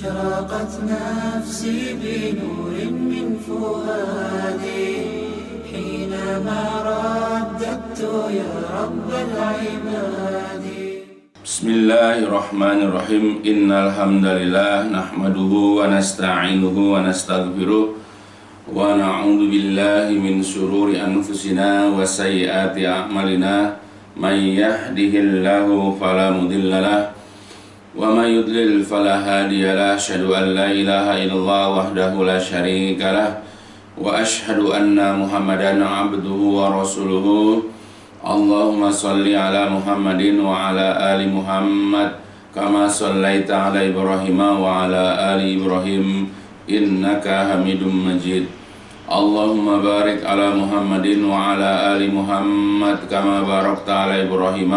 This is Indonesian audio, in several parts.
أشرقت نفسي بنور من فؤادي حينما رددت يا رب العباد. Bismillahirrahmanirrahim. Innalhamdalillah nahmaduhu wa nasta'inuhu wa nastaghfiruh wa na'udzu billahi min syururi anfusina wa sayyiati a'malina. May yahdihillahu fala mudhillalah wa may yudlil fala hadiyalah. Asyhadu an la ilaha illallah wahdahu la syarikalah wa asyhadu anna Muhammadan abduhu wa rasuluhu. Allahumma salli ala Muhammadin wa ala ali Muhammad kama sallaita ala Ibrahim wa ala ali Ibrahim innaka Hamidum Majid. Allahumma barik ala Muhammadin wa ala ali Muhammad kama barakta ala Ibrahim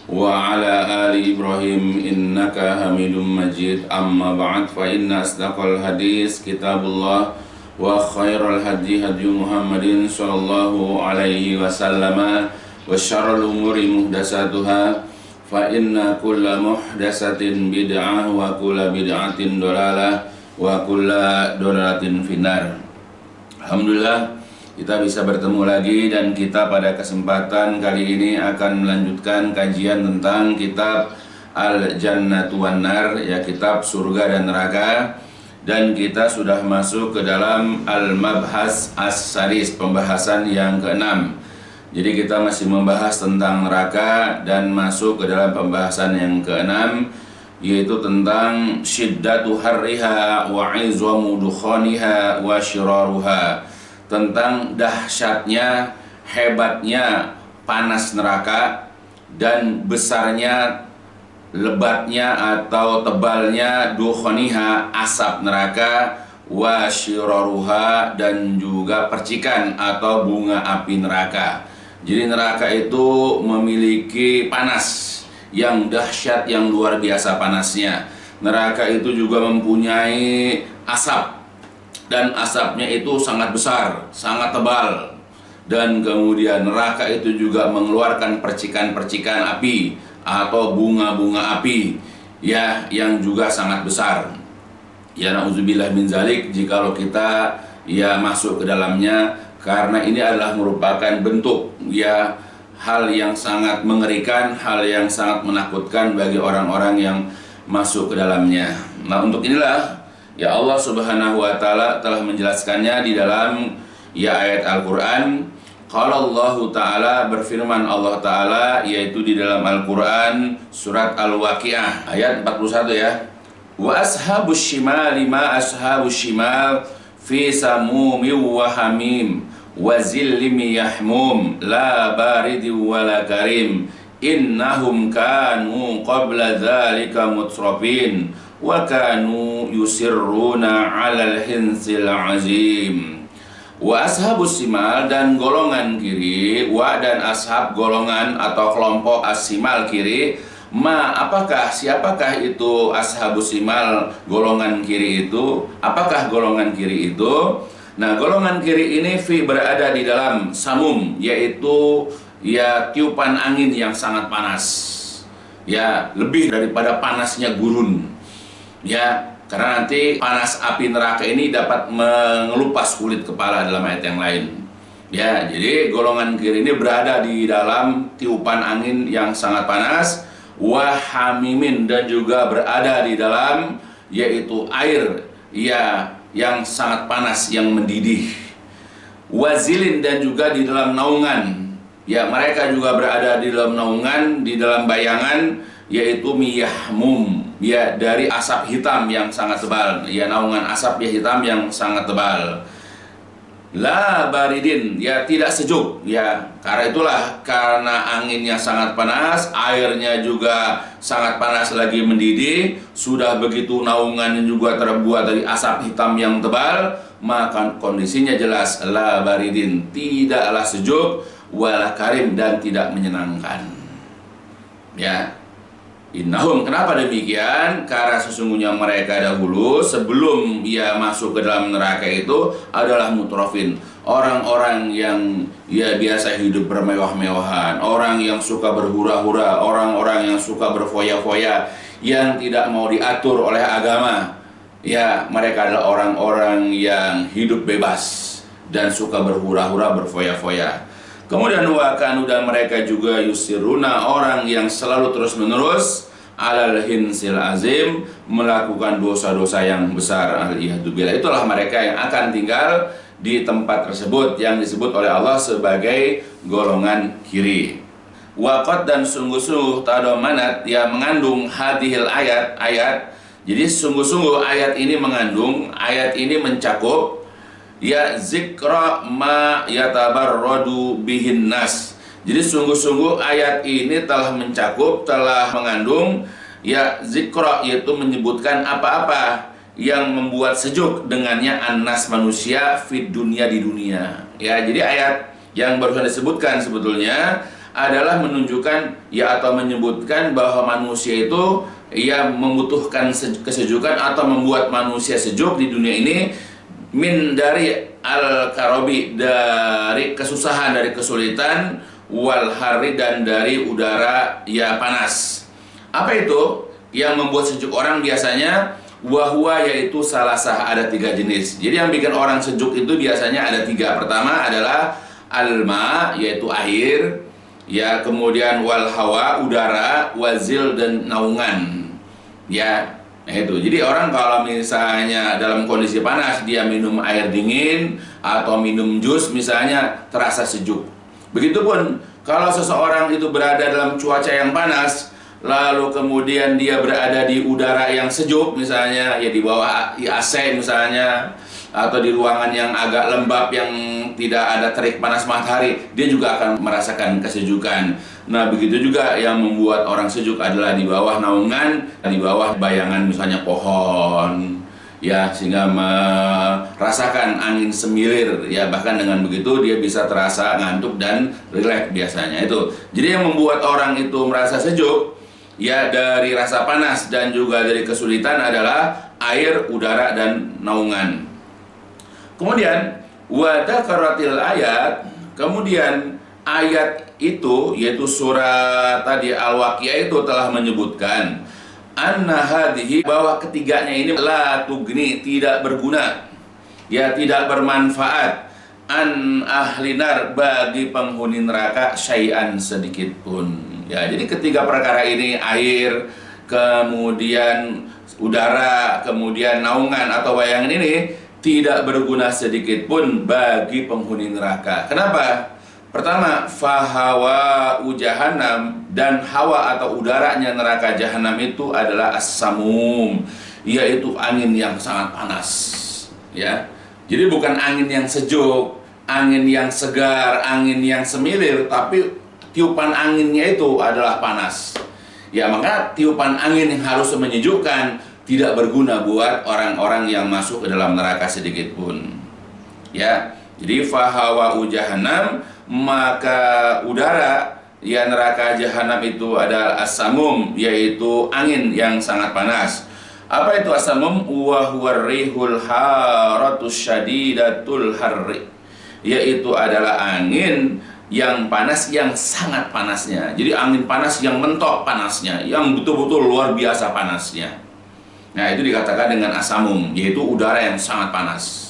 wa ala ali Ibrahim innaka Hamidum Majid. Amma ba'd, fa inna asdaqal hadis kitabullah wa khairal hadi hadi Muhammadin sallallahu alaihi wasallam wa syarrul umuri muhdatsatuha fa inna kulla muhdatsatin bid'ah wa kulla bid'atin dhalalah wa kulla dhalalatin finnar. Alhamdulillah kita bisa bertemu lagi, dan kita pada kesempatan kali ini akan melanjutkan kajian tentang kitab Al-Jannatu wan Nar, ya, kitab surga dan neraka. Dan kita sudah masuk ke dalam Al-Mabhas As-Sadis, pembahasan yang ke-6. Jadi kita masih membahas tentang neraka dan masuk ke dalam pembahasan yang ke-6, yaitu tentang syiddatu harriha wa izwamu dukhaniha wa syiraruha, tentang dahsyatnya, hebatnya panas neraka dan besarnya, lebatnya atau tebalnya dukhaniha, asap neraka, wa syiraruha, dan juga percikan atau bunga api neraka. Jadi neraka itu memiliki panas yang dahsyat, yang luar biasa panasnya. Neraka itu juga mempunyai asap, dan asapnya itu sangat besar, sangat tebal. Dan kemudian neraka itu juga mengeluarkan percikan-percikan api atau bunga-bunga api, ya, yang juga sangat besar. Ya, na'udzubillah min zalik, jikalau kita masuk ke dalamnya, karena ini adalah merupakan bentuk, ya, hal yang sangat mengerikan, hal yang sangat menakutkan bagi orang-orang yang masuk ke dalamnya. Nah, untuk inilah ya Allah Subhanahu wa taala telah menjelaskannya di dalam ayat Al-Qur'an. Qala Allah taala, berfirman Allah taala, yaitu di dalam Al-Qur'an surat Al-Waqiah ayat 41, ya. Wa ashabus shimali ma ashabus shimal fi samumin wa hamim wa zillim yahmum la baridin wa la karim innahum kanu qabla dzalika mutrafin wa kanu yusirruna 'alal hinsil azim. Wa ashabus simal, dan golongan kiri, wa dan ashab golongan atau kelompok as-simal kiri, ma apakah, siapakah itu ashabus simal, golongan kiri itu? Apakah golongan kiri itu? Nah, golongan kiri ini berada di dalam samum, yaitu tiupan angin yang sangat panas, lebih daripada panasnya gurun, karena nanti panas api neraka ini dapat mengelupas kulit kepala dalam ayat yang lain. Jadi golongan kiri ini berada di dalam tiupan angin yang sangat panas, wahamimin, dan juga berada di dalam yaitu air yang sangat panas, yang mendidih, wazilin, dan juga di dalam naungan, mereka juga berada di dalam naungan, di dalam bayangan, yaitu miyahmum, dari asap hitam yang sangat tebal, naungan asap hitam yang sangat tebal. La baridin, tidak sejuk, karena itulah, karena anginnya sangat panas, airnya juga sangat panas lagi mendidih, sudah begitu naungannya juga terbuat dari asap hitam yang tebal, maka kondisinya jelas la baridin, tidaklah sejuk, wala karim, dan tidak menyenangkan. Innahum, kenapa demikian? Karena sesungguhnya mereka dahulu sebelum masuk ke dalam neraka itu adalah mutrafin, orang-orang yang biasa hidup bermewah-mewahan, orang yang suka berhura-hura, orang-orang yang suka berfoya-foya, yang tidak mau diatur oleh agama. Ya, mereka adalah orang-orang yang hidup bebas dan suka berhura-hura, berfoya-foya. Kemudian wakanu, dan mereka juga yusiruna, orang yang selalu terus-menerus alal hinsil azim, melakukan dosa-dosa yang besar. Aliyahdubillah. Itulah mereka yang akan tinggal di tempat tersebut yang disebut oleh Allah sebagai golongan kiri. Waqad, dan sungguh-sungguh, tadamanat, yang mengandung hadhil ayat. Jadi sungguh-sungguh ayat ini mengandung, ayat ini mencakup ya zikra ma yatabarradu bihin nas. Jadi sungguh-sungguh ayat ini telah mencakup, telah mengandung ya zikra, yaitu menyebutkan apa-apa yang membuat sejuk dengannya annas, manusia, fid dunia, di dunia. Ya, jadi ayat yang barusan disebutkan sebetulnya adalah menunjukkan ya atau menyebutkan bahwa manusia itu ia membutuhkan kesejukan atau membuat manusia sejuk di dunia ini, min dari al-karobi, dari kesusahan, dari kesulitan, wal hari, dan dari udara ya panas. Apa itu yang membuat sejuk orang? Biasanya wahwa, yaitu salasah, ada 3 jenis. Jadi yang bikin orang sejuk itu biasanya ada 3. Pertama adalah alma, yaitu air, ya, kemudian wal hawa, udara, wazil, dan naungan. Ya, itu. Jadi orang kalau misalnya dalam kondisi panas dia minum air dingin atau minum jus misalnya, terasa sejuk. Begitupun kalau seseorang itu berada dalam cuaca yang panas, lalu kemudian dia berada di udara yang sejuk misalnya, ya di bawah AC misalnya, atau di ruangan yang agak lembab yang tidak ada terik panas matahari, dia juga akan merasakan kesejukan. Nah, begitu juga yang membuat orang sejuk adalah di bawah naungan, di bawah bayangan misalnya pohon, ya, sehingga merasakan angin semilir, ya, bahkan dengan begitu dia bisa terasa ngantuk dan rileks biasanya itu. Jadi yang membuat orang itu merasa sejuk ya dari rasa panas dan juga dari kesulitan adalah air, udara, dan naungan. Kemudian wadakaratil ayat, kemudian ayat itu yaitu surat tadi Al-Waqiah itu telah menyebutkan anna hadhihi, bahwa ketiganya ini la tugni, tidak berguna, ya, tidak bermanfaat, an ahlinar, bagi penghuni neraka, syai'an, sedikit pun. Ya, jadi ketiga perkara ini, air, kemudian udara, kemudian naungan atau bayangan ini, tidak berguna sedikit pun bagi penghuni neraka. Kenapa? Pertama, fahawa jahannam, dan hawa atau udaranya neraka jahanam itu adalah as-samum, yaitu angin yang sangat panas. Ya, jadi bukan angin yang sejuk, angin yang segar, angin yang semilir, tapi tiupan anginnya itu adalah panas. Ya, maka tiupan angin yang harus menyejukkan tidak berguna buat orang-orang yang masuk ke dalam neraka sedikit pun. Ya, jadi fahawa jahannam, maka udara ya neraka jahanam itu adalah as-samum, yaitu angin yang sangat panas. Apa itu as-samum? Wa huwa rihul haratus syadidatul harri, yaitu adalah angin yang panas, yang sangat panasnya. Jadi angin panas yang mentok panasnya, yang betul-betul luar biasa panasnya. Nah, itu dikatakan dengan as-samum, yaitu udara yang sangat panas.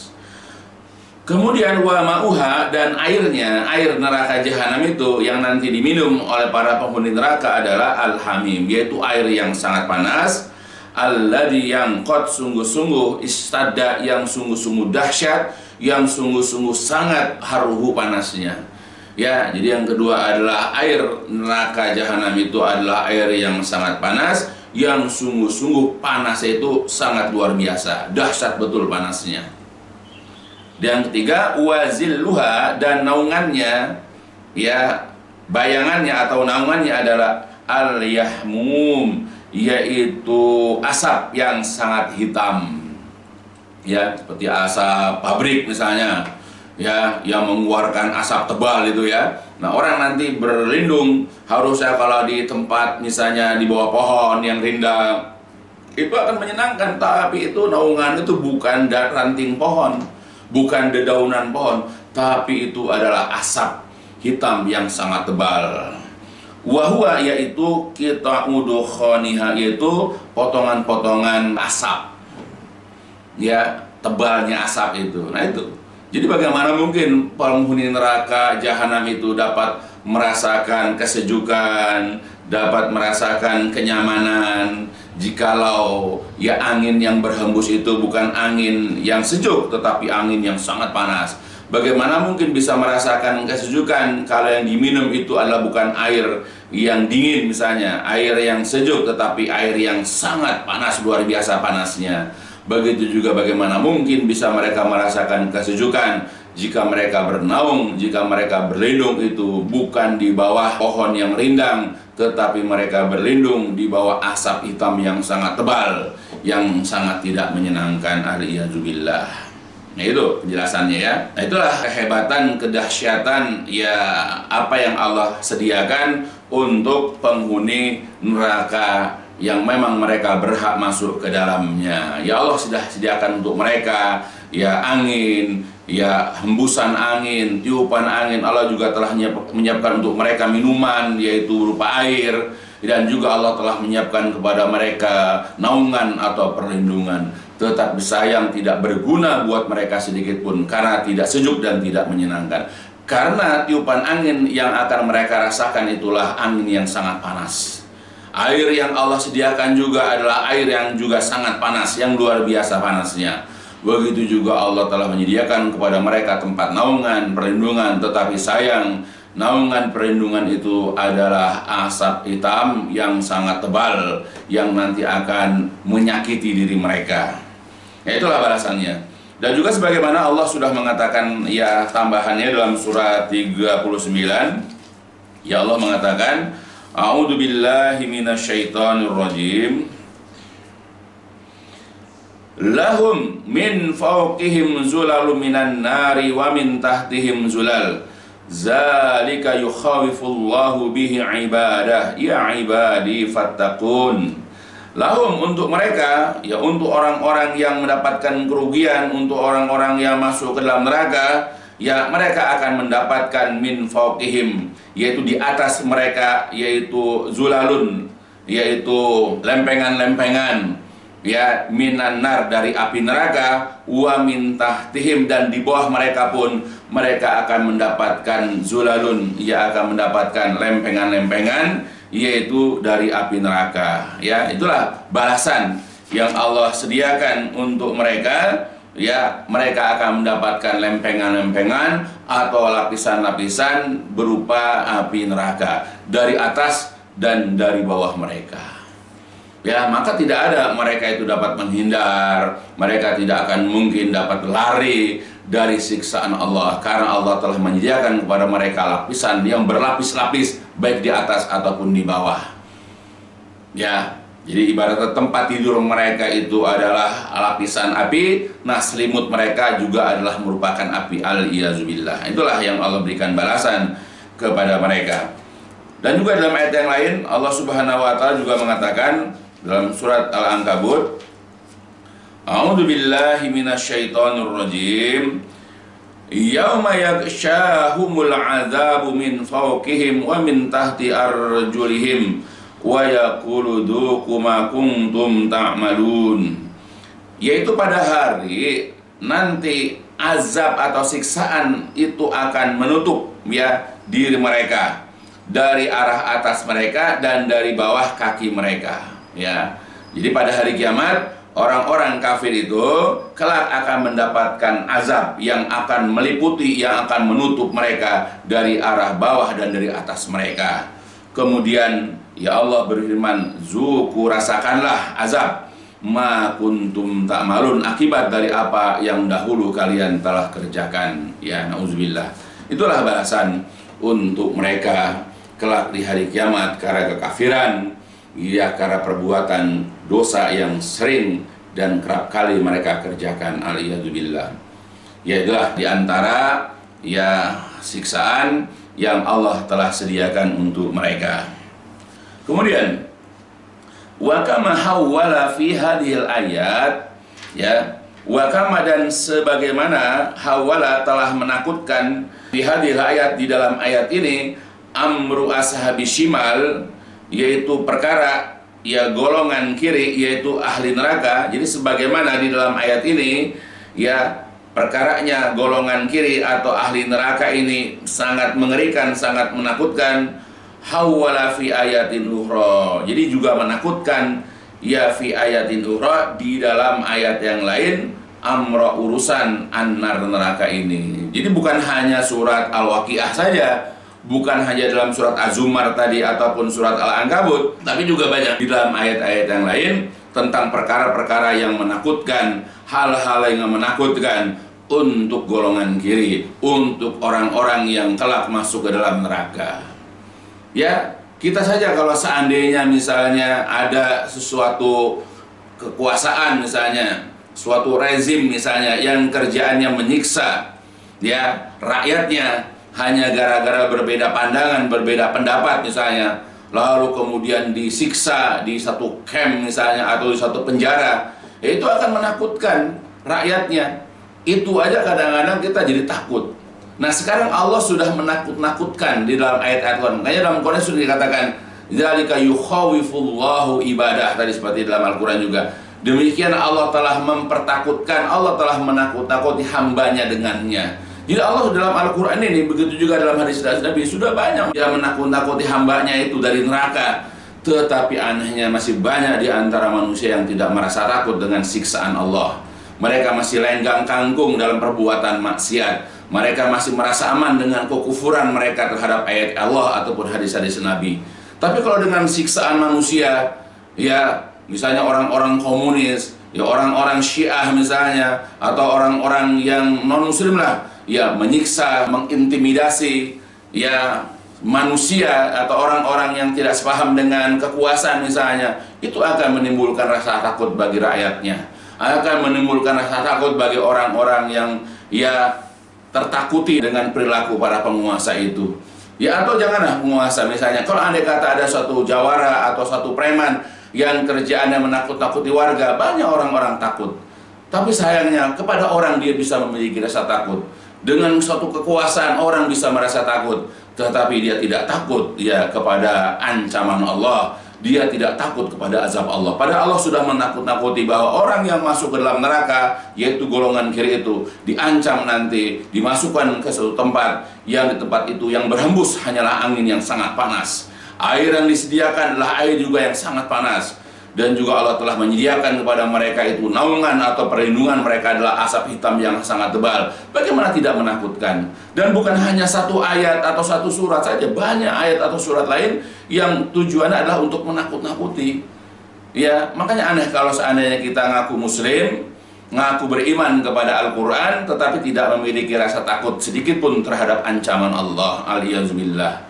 Kemudian wa ma'uha, dan airnya, air neraka jahanam itu yang nanti diminum oleh para penghuni neraka adalah al-hamim, yaitu air yang sangat panas, alladzi, yang qad, sungguh-sungguh, istadda, yang sungguh-sungguh dahsyat, yang sungguh-sungguh sangat haruhu panasnya. Ya, jadi yang kedua adalah air neraka jahanam itu adalah air yang sangat panas, yang sungguh-sungguh panasnya itu sangat luar biasa, dahsyat betul panasnya. Dan yang ketiga, wazilluha, dan naungannya, ya, bayangannya atau naungannya adalah al-yahmum, yaitu asap yang sangat hitam. Ya, seperti asap pabrik misalnya, ya, yang mengeluarkan asap tebal itu ya. Nah, orang nanti berlindung harusnya kalau di tempat misalnya di bawah pohon yang rindang, itu akan menyenangkan, tapi itu naungan itu bukan ranting pohon, bukan dedaunan pohon, tapi itu adalah asap hitam yang sangat tebal. Wahwa, yaitu kita udukhoniha, yaitu potongan-potongan asap. ya tebalnya asap itu. Nah itu. Jadi bagaimana mungkin penghuni neraka jahanam itu dapat merasakan kesejukan, dapat merasakan kenyamanan jikalau ya angin yang berhembus itu bukan angin yang sejuk tetapi angin yang sangat panas. Bagaimana mungkin bisa merasakan kesejukan kalau yang diminum itu adalah bukan air yang dingin misalnya, air yang sejuk tetapi air yang sangat panas, luar biasa panasnya. Begitu juga bagaimana mungkin bisa mereka merasakan kesejukan jika mereka bernaung, jika mereka berlindung itu bukan di bawah pohon yang rindang, tetapi mereka berlindung di bawah asap hitam yang sangat tebal, yang sangat tidak menyenangkan. Aliyadzubillah. Nah itu penjelasannya ya. Nah itulah kehebatan, kedahsyatan ya apa yang Allah sediakan untuk penghuni neraka yang memang mereka berhak masuk ke dalamnya. Ya Allah sudah sediakan untuk mereka ya angin, ya hembusan angin, tiupan angin. Allah juga telah menyiapkan untuk mereka minuman yaitu berupa air, dan juga Allah telah menyiapkan kepada mereka naungan atau perlindungan. Tetapi sayang tidak berguna buat mereka sedikit pun karena tidak sejuk dan tidak menyenangkan. Karena tiupan angin yang akan mereka rasakan itulah angin yang sangat panas. Air yang Allah sediakan juga adalah air yang juga sangat panas, yang luar biasa panasnya. Begitu juga Allah telah menyediakan kepada mereka tempat naungan, perlindungan. Tetapi sayang, naungan perlindungan itu adalah asap hitam yang sangat tebal, yang nanti akan menyakiti diri mereka. Ya itulah balasannya. Dan juga sebagaimana Allah sudah mengatakan ya tambahannya dalam surat 39, ya Allah mengatakan A'udzu billahi minasyaitonir rajim. Lahum min fawqihim zulalun minan nari wa min tahtihim zulal. Zalika yukhawifullahu bihi ibadah ya ibadi fattaqun. Lahum untuk mereka, ya untuk orang-orang yang mendapatkan kerugian, untuk orang-orang yang masuk ke dalam neraka, ya mereka akan mendapatkan min fawqihim, yaitu di atas mereka, yaitu zulalun, yaitu lempengan-lempengan, ya minan nar dari api neraka, wa min tahtihim dan di bawah mereka pun mereka akan mendapatkan zulalun, ya akan mendapatkan lempengan-lempengan yaitu dari api neraka. Ya, itulah balasan yang Allah sediakan untuk mereka. Ya, mereka akan mendapatkan lempengan-lempengan atau lapisan-lapisan berupa api neraka dari atas dan dari bawah mereka. Ya, maka tidak ada mereka itu dapat menghindar, mereka tidak akan mungkin dapat lari dari siksaan Allah karena Allah telah menyediakan kepada mereka lapisan yang berlapis-lapis baik di atas ataupun di bawah. Ya, jadi ibarat tempat tidur mereka itu adalah lapisan api, nah selimut mereka juga adalah merupakan api. Al-iyazubillah. Itulah yang Allah berikan balasan kepada mereka. Dan juga dalam ayat yang lain Allah Subhanahu wa taala juga mengatakan dalam surat Al-Ankabut, A'udzu billahi minasyaitonir rajim. Yauma yakshahumul 'adzabu min fawqihim wa min tahti arjulihim wa yaqulu dzuqu ma kuntum ta'malun. Yaitu pada hari nanti azab atau siksaan itu akan menutup ya diri mereka dari arah atas mereka dan dari bawah kaki mereka. Ya, jadi pada hari kiamat orang-orang kafir itu kelak akan mendapatkan azab yang akan meliputi, yang akan menutup mereka dari arah bawah dan dari atas mereka. Kemudian ya Allah berfirman, zuku rasakanlah azab ma kuntum ta'malun, akibat dari apa yang dahulu kalian telah kerjakan. Ya, nauzubillah. Itulah balasan untuk mereka kelak di hari kiamat karena kekafiran, ya karena perbuatan dosa yang sering dan kerap kali mereka kerjakan. Aliyadzubillah. Ya itulah diantara ya siksaan yang Allah telah sediakan untuk mereka. Kemudian wa kama hawwala fi hadhil ayat, ya wa kama dan sebagaimana hawwala telah menakutkan di hadhil ayat, di dalam ayat ini, amru ashabi shimal, yaitu perkara ya golongan kiri yaitu ahli neraka. Jadi sebagaimana di dalam ayat ini ya perkaranya golongan kiri atau ahli neraka ini sangat mengerikan, sangat menakutkan. Hawwala fi ayatin ukhra. Jadi juga menakutkan ya fi ayatin ukhra, di dalam ayat yang lain amra urusan annar neraka ini. Jadi bukan hanya surat Al-Waqiah saja, bukan hanya dalam surat Az-Zumar tadi ataupun surat Al-Ankabut, tapi juga banyak di dalam ayat-ayat yang lain tentang perkara-perkara yang menakutkan, hal-hal yang menakutkan untuk golongan kiri, untuk orang-orang yang kelak masuk ke dalam neraka. Ya, kita saja kalau seandainya misalnya ada sesuatu kekuasaan misalnya, suatu rezim misalnya yang kerjaannya menyiksa ya rakyatnya hanya gara-gara berbeda pandangan, berbeda pendapat misalnya, lalu kemudian disiksa di satu camp misalnya atau di satu penjara, itu akan menakutkan rakyatnya. Itu aja kadang-kadang kita jadi takut. Nah sekarang Allah sudah menakut-nakutkan di dalam ayat-ayat Quran. Makanya dalam Quran sudah dikatakan dzalika yukhawifullahu ibadah, tadi seperti dalam Al-Quran juga. Demikian Allah telah mempertakutkan, Allah telah menakut-nakuti hambanya dengannya. Jadi Allah dalam Al-Quran ini, begitu juga dalam hadis Nabi, sudah banyak yang menakut-nakuti hambanya itu dari neraka. Tetapi anehnya masih banyak di antara manusia yang tidak merasa takut dengan siksaan Allah. Mereka masih lenggang kangkung dalam perbuatan maksiat. Mereka masih merasa aman dengan kekufuran mereka terhadap ayat Allah ataupun hadis-hadis Nabi. Tapi kalau dengan siksaan manusia, ya misalnya orang-orang komunis, ya orang-orang Syiah misalnya, atau orang-orang yang non-muslim lah, ya menyiksa, mengintimidasi, ya manusia atau orang-orang yang tidak sepaham dengan kekuasaan misalnya, itu akan menimbulkan rasa takut bagi rakyatnya, akan menimbulkan rasa takut bagi orang-orang yang ya tertakuti dengan perilaku para penguasa itu. Ya atau janganlah penguasa misalnya, kalau andai kata ada suatu jawara atau suatu preman yang kerjaannya menakut-nakuti warga, banyak orang-orang takut. Tapi sayangnya kepada orang dia bisa memiliki rasa takut. Dengan suatu kekuasaan orang bisa merasa takut, tetapi dia tidak takut ya kepada ancaman Allah. Dia tidak takut kepada azab Allah. Padahal Allah sudah menakut-nakuti bahwa orang yang masuk ke dalam neraka, yaitu golongan kiri itu, diancam nanti dimasukkan ke suatu tempat, yang di tempat itu yang berhembus hanyalah angin yang sangat panas. Air yang disediakan adalah air juga yang sangat panas. Dan juga Allah telah menyediakan kepada mereka itu naungan atau perlindungan mereka adalah asap hitam yang sangat tebal. Bagaimana tidak menakutkan? Dan bukan hanya satu ayat atau satu surat saja, banyak ayat atau surat lain yang tujuannya adalah untuk menakut-nakuti. Ya, makanya aneh kalau seandainya kita ngaku muslim, ngaku beriman kepada Al-Quran, tetapi tidak memiliki rasa takut sedikit pun terhadap ancaman Allah. Al-Iyazubillah.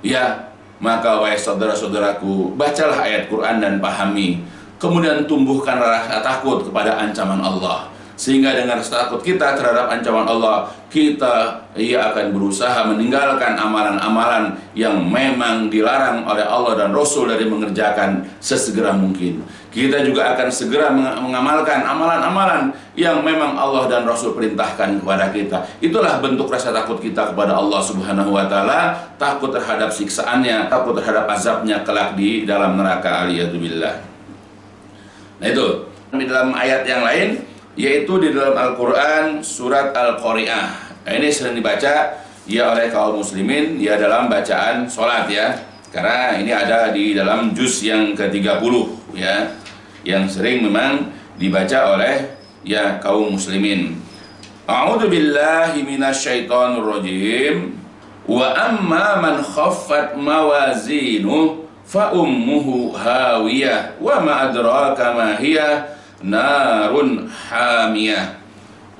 Ya, maka wahai saudara-saudaraku, bacalah ayat Quran dan pahami. Kemudian tumbuhkan rasa takut kepada ancaman Allah. Sehingga dengan rasa takut kita terhadap ancaman Allah, kita akan berusaha meninggalkan amalan-amalan yang memang dilarang oleh Allah dan Rasul dari mengerjakan sesegera mungkin. Kita juga akan segera mengamalkan amalan-amalan yang memang Allah dan Rasul perintahkan kepada kita. Itulah bentuk rasa takut kita kepada Allah Subhanahu wa Ta'ala, takut terhadap siksaannya, takut terhadap azabnya kelak di dalam neraka. Aliyadzubillah. Nah itu di dalam ayat yang lain, yaitu di dalam Al-Quran surat Al-Qari'ah. Nah, ini sering dibaca ya oleh kaum muslimin ya dalam bacaan sholat ya, karena ini ada di dalam juz yang ke-30 ya, yang sering memang dibaca oleh ya kaum muslimin. A'udzu billahi minasyaitonir rajim. Wa amma man khaffat mawazinuhu fa ummuhu hawiyah wa ma adraka ma hiya narun hamiyah.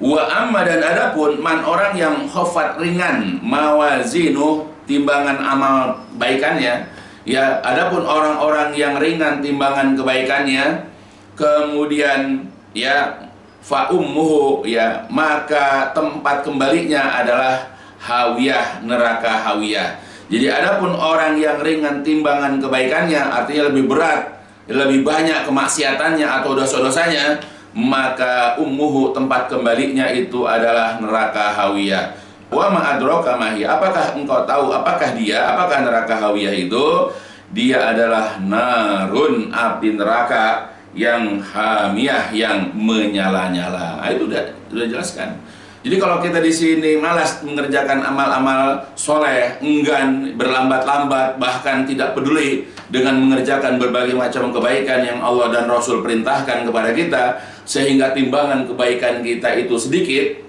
Wa amma, dan adapun man, orang yang khafat ringan mawazinu, timbangan amal baikannya ya, adapun orang-orang yang ringan timbangan kebaikannya, kemudian ya fa ummuhu, ya maka tempat kembalinya adalah hawiyah, neraka hawiyah. Jadi adapun orang yang ringan timbangan kebaikannya, artinya lebih berat, lebih banyak kemaksiatannya atau dosa-dosanya, maka ummuhu, tempat kembalinya itu adalah neraka hawiyah. Wa ma adraka ma hiya, apakah engkau tahu apakah dia, apakah neraka hawiyah itu? dia adalah narun, api neraka yang hamiyah, yang menyala-nyala. Nah, itu udah jelaskan. Jadi kalau kita di sini malas mengerjakan amal-amal soleh, enggan, berlambat-lambat, bahkan tidak peduli dengan mengerjakan berbagai macam kebaikan yang Allah dan Rasul perintahkan kepada kita, sehingga timbangan kebaikan kita itu sedikit,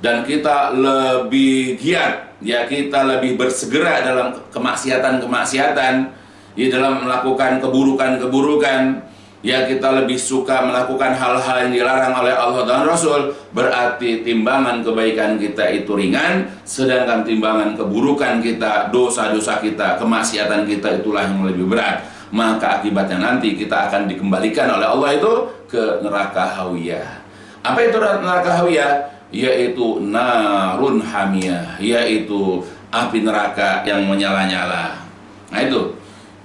dan kita lebih giat, ya kita lebih bersegera dalam kemaksiatan-kemaksiatan, di dalam melakukan keburukan-keburukan, ya kita lebih suka melakukan hal-hal yang dilarang oleh Allah dan Rasul, berarti timbangan kebaikan kita itu ringan, sedangkan timbangan keburukan kita, dosa-dosa kita, kemaksiatan kita itulah yang lebih berat. Maka akibatnya nanti kita akan dikembalikan oleh Allah itu ke neraka hawiyah. Apa itu neraka hawiyah? Yaitu narun hamiyah, yaitu api neraka yang menyala-nyala. Nah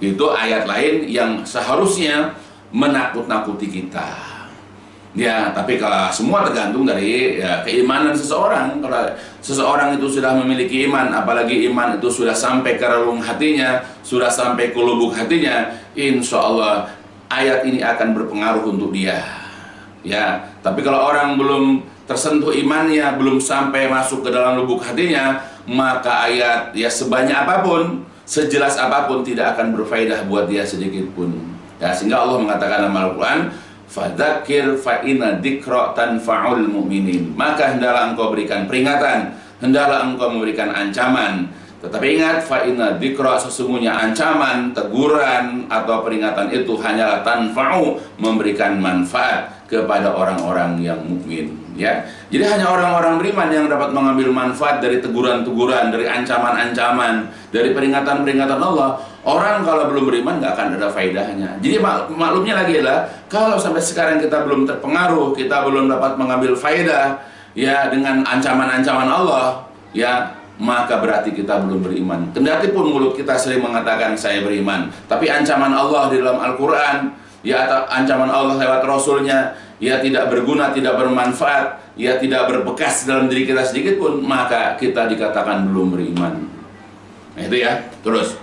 itu ayat lain yang seharusnya menakut-nakuti kita. Ya, tapi kalau semua tergantung dari keimanan seseorang. Kalau seseorang itu sudah memiliki iman, apalagi iman itu sudah sampai ke relung hatinya, sudah sampai ke lubuk hatinya, insya Allah ayat ini akan berpengaruh untuk dia. Ya, tapi kalau orang belum tersentuh imannya, belum sampai masuk ke dalam lubuk hatinya, maka ayat ya sebanyak apapun, sejelas apapun tidak akan berfaedah buat dia sedikit pun. Ya, sehingga Allah mengatakan dalam Al-Quran, fadzakir fa inna dzikra tanfa'ul mu'minin. Maka hendaklah engkau berikan peringatan, hendaklah engkau memberikan ancaman. Tetapi ingat, fa inna dzikra, sesungguhnya ancaman, teguran atau peringatan itu hanyalah tanfa'u, memberikan manfaat kepada orang-orang yang mukmin. Ya, jadi hanya orang-orang beriman yang dapat mengambil manfaat dari teguran-teguran, dari ancaman-ancaman, dari peringatan-peringatan Allah. Orang kalau belum beriman nggak akan ada faedahnya. Jadi maklumnya lagi adalah kalau sampai sekarang kita belum terpengaruh, kita belum dapat mengambil faedah ya dengan ancaman-ancaman Allah, ya maka berarti kita belum beriman. Kendati pun mulut kita sering mengatakan saya beriman, tapi ancaman Allah di dalam Al-Quran, ya atau ancaman Allah lewat Rasulnya, ya tidak berguna, tidak bermanfaat, ya tidak berbekas dalam diri kita sedikit pun, maka kita dikatakan belum beriman. Nah itu ya. Terus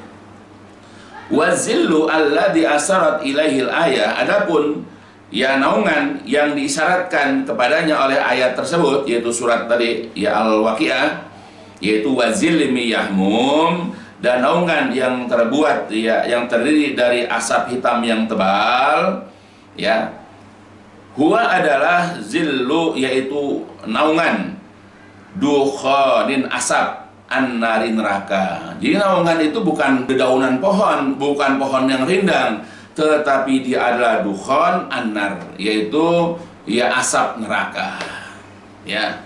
wazillu alladhi asarat ilaihil ayah, adapun ya naungan yang diisyaratkan kepadanya oleh ayat tersebut, yaitu surat tadi ya Al-Waqiah, yaitu wazillimi yahmum, dan naungan yang terbuat ya yang terdiri dari asap hitam yang tebal, ya huwa adalah zillu, yaitu naungan dukhanin, asap an-nari, neraka. Jadi naungan itu bukan dedaunan pohon, bukan pohon yang rindang, tetapi dia adalah dukhan an-nar, yaitu ya asap neraka. Ya.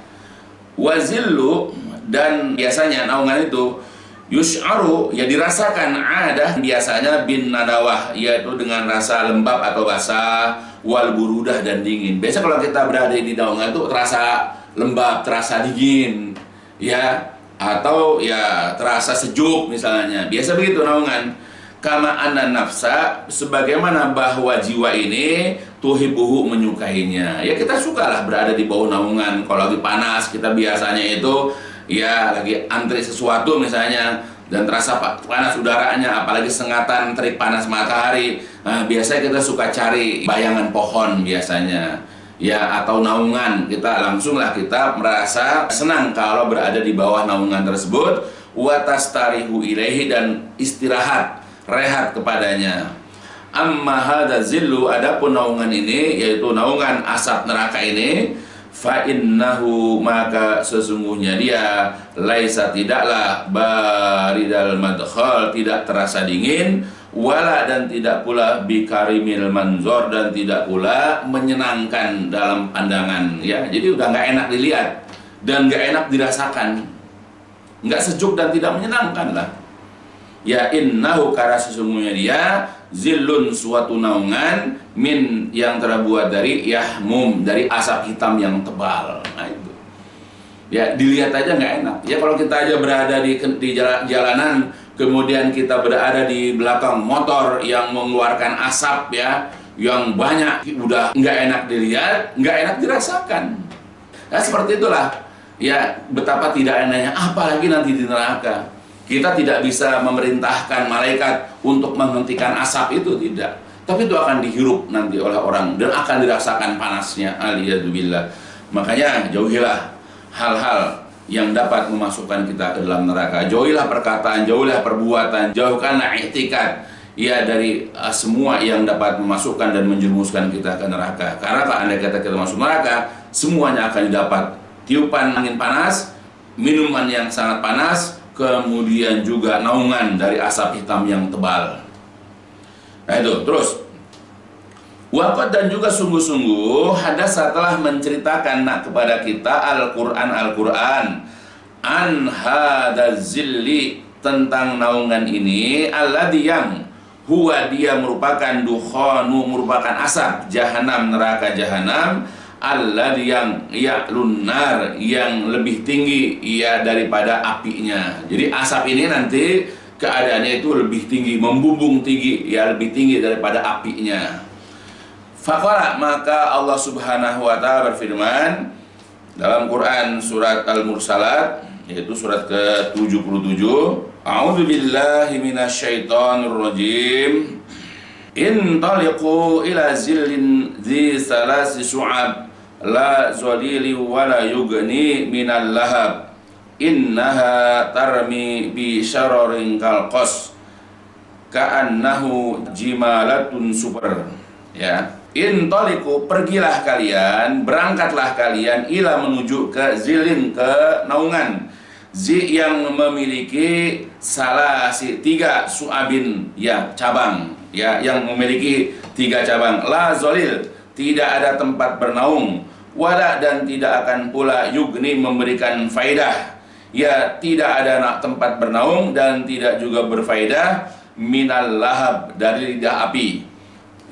Wazillu, dan biasanya naungan itu yus'aru, ya dirasakan, adah biasanya bin nadawah, yaitu dengan rasa lembab atau basah, wal burudah, dan dingin. Biasa kalau kita berada di naungan itu terasa lembab, terasa dingin, ya, atau ya terasa sejuk misalnya. Biasa begitu naungan. Kama anna nafsa, sebagaimana bahwa jiwa ini tuhibbuhu, menyukainya. Ya kita sukalah berada di bawah naungan. Kalau lagi panas, kita biasanya itu ya lagi antri sesuatu misalnya, dan terasa panas udaranya, apalagi sengatan terik panas matahari. Nah, biasanya kita suka cari bayangan pohon biasanya, ya, atau naungan. Kita langsunglah kita merasa senang kalau berada di bawah naungan tersebut, wa tastarihu ilaihi, dan istirahat, rehat kepadanya. Amma hadza zillu, adapun naungan ini, yaitu naungan asap neraka ini, fa innahu, maka sesungguhnya dia laisa, tidaklah, baridal madkhal, tidak terasa dingin, wala, dan tidak pula bikarimil manzor, dan tidak pula menyenangkan dalam pandangan. Ya, jadi udah nggak enak dilihat dan nggak enak dirasakan, nggak sejuk dan tidak menyenangkan lah. Ya innahu, karena sesungguhnya dia zillun, suatu naungan, min, yang terbuat dari yahmum, dari asap hitam yang tebal. Nah itu ya dilihat aja nggak enak. Ya kalau kita aja berada di jalanan, kemudian kita berada di belakang motor yang mengeluarkan asap ya yang banyak, udah nggak enak dilihat, nggak enak dirasakan. Nah seperti itulah ya betapa tidak enaknya, apalagi nanti di neraka. Kita tidak bisa memerintahkan malaikat untuk menghentikan asap itu, tidak. Tapi itu akan dihirup nanti oleh orang dan akan dirasakan panasnya. Aliyadzubillah. Makanya jauhilah hal-hal yang dapat memasukkan kita ke dalam neraka. Jauhilah perkataan, jauhilah perbuatan, jauhkanlah i'tikad ya dari semua yang dapat memasukkan dan menjerumuskan kita ke neraka. Karena kalau andai kata kita masuk neraka, semuanya akan didapat. Tiupan angin panas, minuman yang sangat panas, kemudian juga naungan dari asap hitam yang tebal. Nah itu, terus waqad dan juga sungguh-sungguh hadasa telah menceritakan kepada kita Al-Quran an hadazilli tentang naungan ini alladhi yang huwa dia merupakan dukhanu merupakan asap jahanam neraka jahanam alladhi yang ya'lun nar yang lebih tinggi ia daripada apinya. Jadi asap ini nanti keadaannya itu lebih tinggi, membumbung tinggi ya lebih tinggi daripada apinya. Faqala maka Allah Subhanahu wa taala berfirman dalam Quran surat Al-Mursalat yaitu surat ke-77, A'udzu billahi minasyaitonir rajim. Intaliqu ila zillin dzi salasi syu'ab la zalili wa la yughni minal lahab. Innaha tarmi bi syararin kalqas ka'annahu jimalatun super. Ya. Intaliqu pergilah kalian, berangkatlah kalian ila menuju ke zilin ke naungan. Zi yang memiliki tiga su'abin ya cabang ya yang memiliki 3 cabang. La zalil tidak ada tempat bernaung, wala dan tidak akan pula yugni memberikan faidah. Ya tidak ada tempat bernaung dan tidak juga berfaedah minal lahab dari lidah api.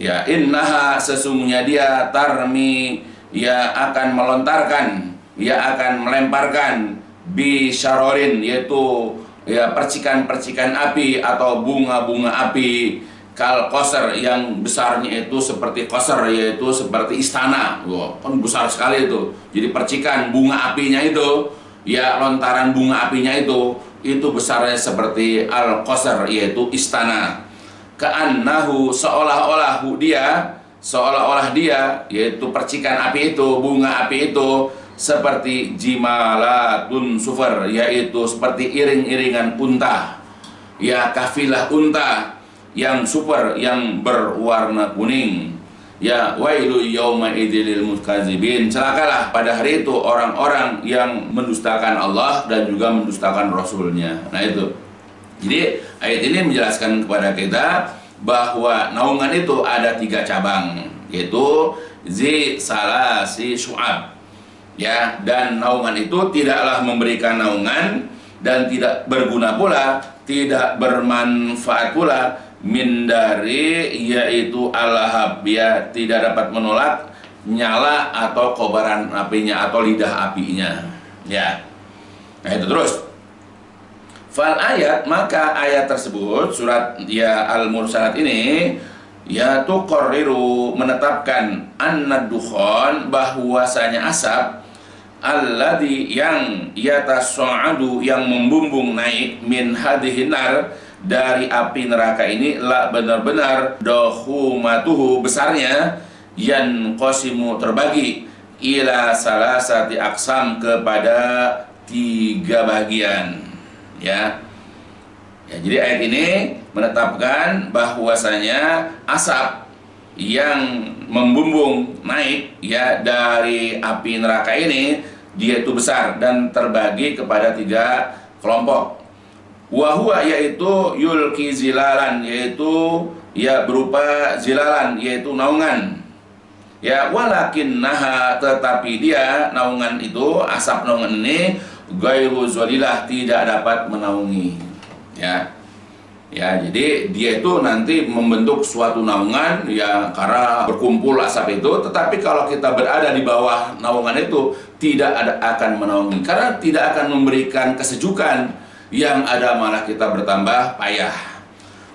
Ya innaha sesungguhnya dia tarmi ya akan melontarkan ya akan melemparkan bi syarorin yaitu ya percikan-percikan api atau bunga-bunga api kal qasar yang besarnya itu seperti qasar yaitu seperti istana. Wah, kan besar sekali itu. Jadi percikan bunga apinya itu ya lontaran bunga apinya itu besarnya seperti al qasar yaitu istana. Ka'annahu seolah-olah dia yaitu percikan api itu bunga api itu seperti jimalatun sufar yaitu seperti iring-iringan unta ya kafilah unta yang super yang berwarna kuning ya wailu yauma idzil mutkazibin celakalah pada hari itu orang-orang yang mendustakan Allah dan juga mendustakan Rasulnya. Nah itu jadi ayat ini menjelaskan kepada kita bahwa naungan itu ada 3 cabang yaitu zi salasi syu'ab ya dan naungan itu tidaklah memberikan naungan dan tidak berguna pula tidak bermanfaat pula min dari yaitu al-lahab ya tidak dapat menolak nyala atau kobaran apinya atau lidah apinya ya. Nah itu terus fal ayat maka ayat tersebut surat ya Al-Mursalat ini ya tuqarriru menetapkan annad-dukhan bahwasanya asap alladzi yang yatasa'adu yang membumbung naik min hadhihin nar dari api neraka ini la benar-benar dakhumatuhu besarnya yan qasimu terbagi ila salasati aqsam kepada 3 bagian ya. Ya, jadi ayat ini menetapkan bahwasanya asap yang membumbung naik ya dari api neraka ini dia itu besar dan terbagi kepada 3 kelompok. Wahwa yaitu yulki zilalan yaitu ya berupa zilalan yaitu naungan. Ya walakin naha tetapi dia naungan itu asap naungan ini gairu zalilah tidak dapat menaungi. Ya. Ya, jadi dia itu nanti membentuk suatu naungan ya karena berkumpul asap itu, tetapi kalau kita berada di bawah naungan itu tidak akan menaungi karena tidak akan memberikan kesejukan, yang ada malah kita bertambah payah.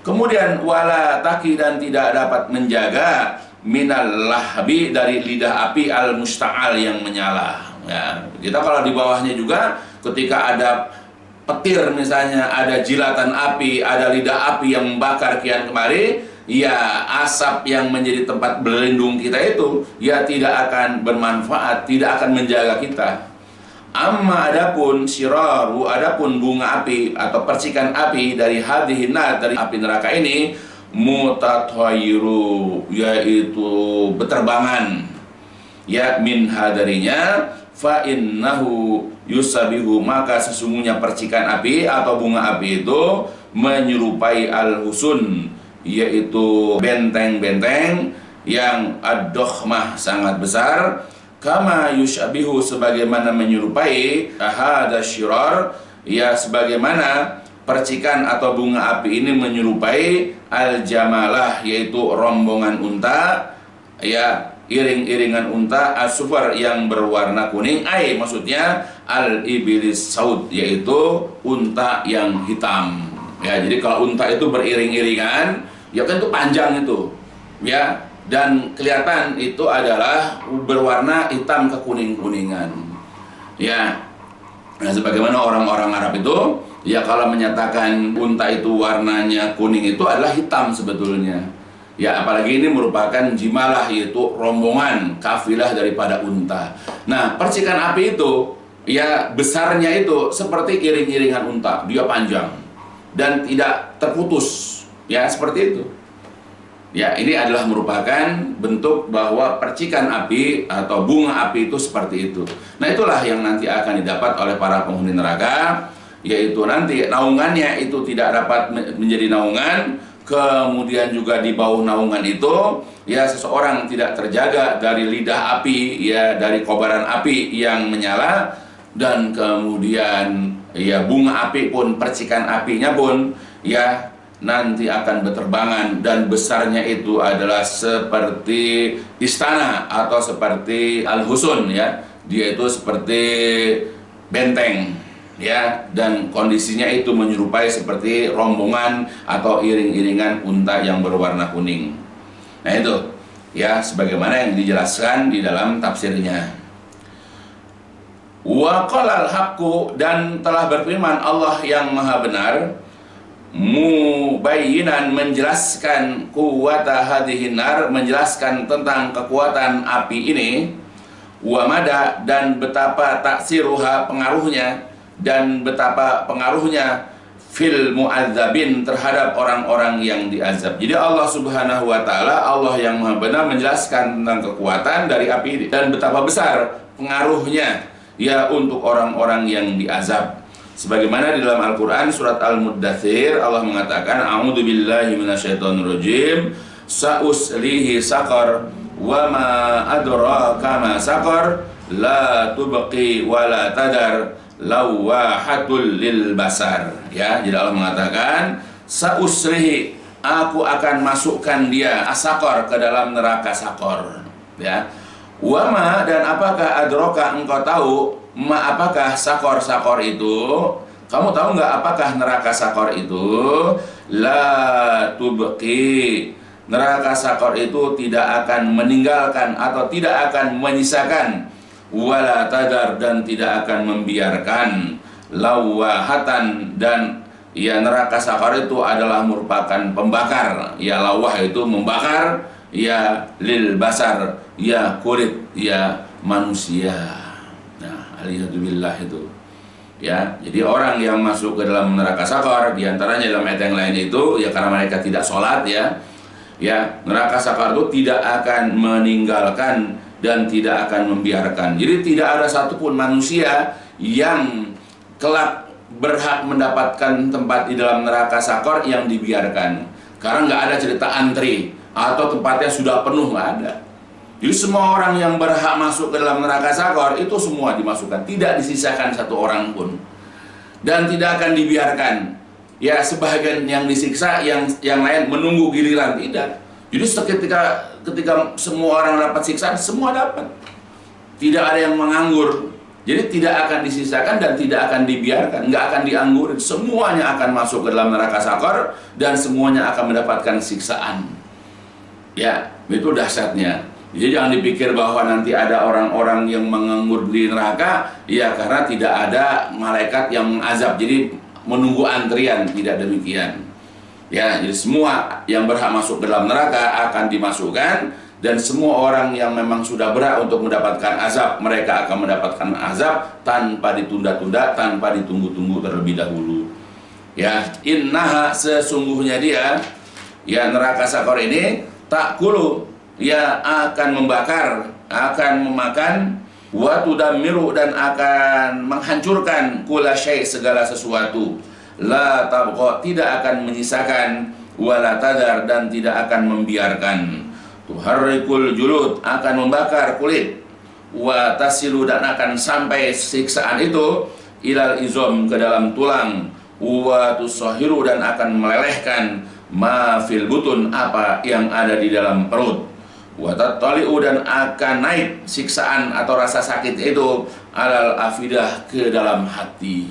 Kemudian wala taki dan tidak dapat menjaga minal lahbi dari lidah api al musta'al yang menyala. Ya, kita kalau di bawahnya juga ketika ada petir misalnya, ada jilatan api, ada lidah api yang membakar kian kemari, ya asap yang menjadi tempat berlindung kita itu ya tidak akan bermanfaat, tidak akan menjaga kita. Amma adapun syiraru, adapun bunga api atau percikan api dari hadhihin nar, dari api neraka ini, mutathayiru, yaitu beterbangan, ya minha darinya, fa innahu yusabihu, maka sesungguhnya percikan api atau bunga api itu menyerupai al-husun, yaitu benteng-benteng yang ad-dokhmah, sangat besar, kama yushabihu, sebagaimana menyerupai ahada syirar, ya sebagaimana percikan atau bunga api ini menyerupai al-jamalah, yaitu rombongan unta, ya iring-iringan unta, as-sufar yang berwarna kuning, maksudnya al-ibilis saud, yaitu unta yang hitam. Ya, jadi kalau unta itu beriring-iringan, ya kan itu panjang itu, ya, dan kelihatan itu adalah berwarna hitam kekuning-kuningan. Ya, nah sebagaimana orang-orang Arab itu, ya kalau menyatakan unta itu warnanya kuning itu adalah hitam sebetulnya. Ya, apalagi ini merupakan jimalah, yaitu rombongan kafilah daripada unta. Nah, percikan api itu, ya besarnya itu seperti iring-iringan unta, dia panjang dan tidak terputus, ya seperti itu. Ya, ini adalah merupakan bentuk bahwa percikan api atau bunga api itu seperti itu. Nah, itulah yang nanti akan didapat oleh para penghuni neraka, yaitu nanti naungannya itu tidak dapat menjadi naungan, kemudian juga di bawah naungan itu, ya seseorang tidak terjaga dari lidah api, ya dari kobaran api yang menyala, dan kemudian ya bunga api pun, percikan apinya pun, ya nanti akan berterbangan, dan besarnya itu adalah seperti istana atau seperti al-husun, ya dia itu seperti benteng, ya, dan kondisinya itu menyerupai seperti rombongan atau iring-iringan unta yang berwarna kuning. Nah itu, ya sebagaimana yang dijelaskan di dalam tafsirnya. Wa qalal haqqu, dan telah berfirman Allah yang maha benar, mubayyinan, menjelaskan kuwata hadhihin nar, menjelaskan tentang kekuatan api ini, wa mada, dan betapa taksiruha, pengaruhnya, dan betapa pengaruhnya fil mu'adzabin, terhadap orang-orang yang diazab. Jadi Allah Subhanahu wa taala, Allah yang maha benar, menjelaskan tentang kekuatan dari api ini dan betapa besar pengaruhnya, ya untuk orang-orang yang diazab. Sebagaimana di dalam Al-Quran surat Al-Muddathir, Allah mengatakan, a'udzu billahi minasyaitonir rajim, sa'uslihi saqar wa ma adraka ma saqar la tubqi wa la tadar lawahatul lil basar. Ya, jadi Allah mengatakan, sa'uslihi, aku akan masukkan dia, asaqar, ke dalam neraka sakor. Ya, wa ma, dan apakah adraka, engkau tahu, ma, apakah sakor itu? Kamu tahu nggak apakah neraka sakor itu? La tubqi, neraka sakor itu tidak akan meninggalkan atau tidak akan menyisakan, wala tadar, dan tidak akan membiarkan, lawahatan, dan ya neraka sakor itu adalah merupakan pembakar, ya lawah itu membakar, ya lil basar, ya kulit, ya manusia. Alhamdulillah itu, ya. Jadi orang yang masuk ke dalam neraka sakor, diantaranya dalam ayat yang lain itu, ya karena mereka tidak sholat, ya neraka sakor itu tidak akan meninggalkan dan tidak akan membiarkan. Jadi tidak ada satupun manusia yang kelak berhak mendapatkan tempat di dalam neraka sakor yang dibiarkan, karena nggak ada cerita antri atau tempatnya sudah penuh, nggak ada. Jadi semua orang yang berhak masuk ke dalam neraka sakor itu semua dimasukkan, tidak disisakan satu orang pun, dan tidak akan dibiarkan. Ya sebagian yang disiksa, yang lain menunggu giliran, tidak. Jadi ketika semua orang dapat siksaan, semua dapat. Tidak ada yang menganggur. Jadi tidak akan disisakan dan tidak akan dibiarkan, nggak akan dianggurin. Semuanya akan masuk ke dalam neraka sakor dan semuanya akan mendapatkan siksaan. Ya, itu dahsyatnya. Jadi jangan dipikir bahwa nanti ada orang-orang yang menganggur di neraka, ya karena tidak ada malaikat yang mengazab, jadi menunggu antrian, tidak demikian. Ya, jadi semua yang berhak masuk ke dalam neraka akan dimasukkan, dan semua orang yang memang sudah berhak untuk mendapatkan azab, mereka akan mendapatkan azab tanpa ditunda-tunda, tanpa ditunggu-tunggu terlebih dahulu. Ya, innaha, sesungguhnya dia, ya neraka sakor ini, takulu, ya akan membakar, akan memakan, wa tudammiru, dan akan menghancurkan kula syai', segala sesuatu, la tabqa, tidak akan menyisakan, wala tadar, dan tidak akan membiarkan, tuharrikul julud, akan membakar kulit, wa tasilu, dan akan sampai siksaan itu ilal izom, ke dalam tulang, wa tusahiru, dan akan melelehkan ma fil butun, apa yang ada di dalam perut, wa tattali'u, dan akan naik siksaan atau rasa sakit itu alal afidah, ke dalam hati.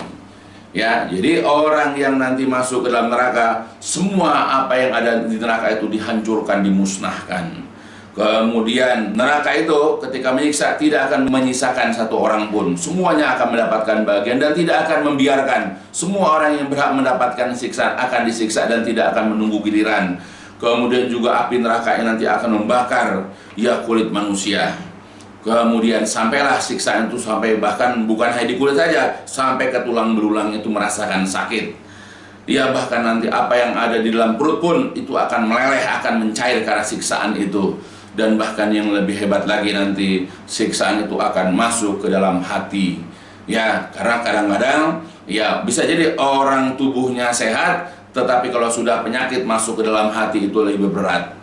Ya, jadi orang yang nanti masuk ke dalam neraka, semua apa yang ada di neraka itu dihancurkan, dimusnahkan. Kemudian neraka itu ketika menyiksa tidak akan menyisakan satu orang pun, semuanya akan mendapatkan bagian dan tidak akan membiarkan. Semua orang yang berhak mendapatkan siksaan akan disiksa dan tidak akan menunggu giliran. Kemudian juga api neraka yang nanti akan membakar, ya, kulit manusia. Kemudian sampailah siksaan itu sampai bahkan bukan hanya di kulit saja, sampai ke tulang belulang itu merasakan sakit. Ya, bahkan nanti apa yang ada di dalam perut pun itu akan meleleh, akan mencair karena siksaan itu. Dan bahkan yang lebih hebat lagi, nanti siksaan itu akan masuk ke dalam hati. Ya, karena kadang-kadang ya bisa jadi orang tubuhnya sehat, tetapi kalau sudah penyakit masuk ke dalam hati itu lebih berat.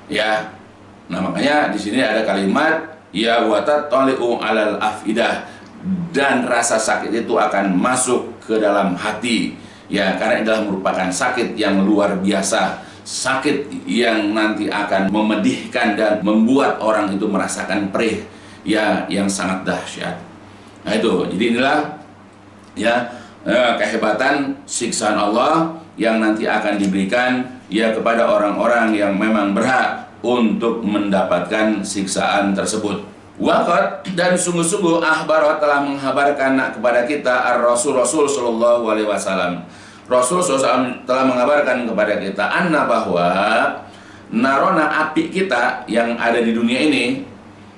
Ya. Nah, makanya di sini ada kalimat ya watat toli'u alal afidah, dan rasa sakit itu akan masuk ke dalam hati. Ya, karena ini adalah merupakan sakit yang luar biasa. Sakit yang nanti akan memedihkan dan membuat orang itu merasakan perih, ya, yang sangat dahsyat. Nah itu, jadi inilah ya kehebatan siksaan Allah yang nanti akan diberikan ya kepada orang-orang yang memang berhak untuk mendapatkan siksaan tersebut. Waqad, dan sungguh-sungguh ahbar, telah menghabarkan kepada kita Rasul sallallahu alaihi wasallam. Rasul SAW telah mengabarkan kepada kita anna, bahwa narona, api kita yang ada di dunia ini,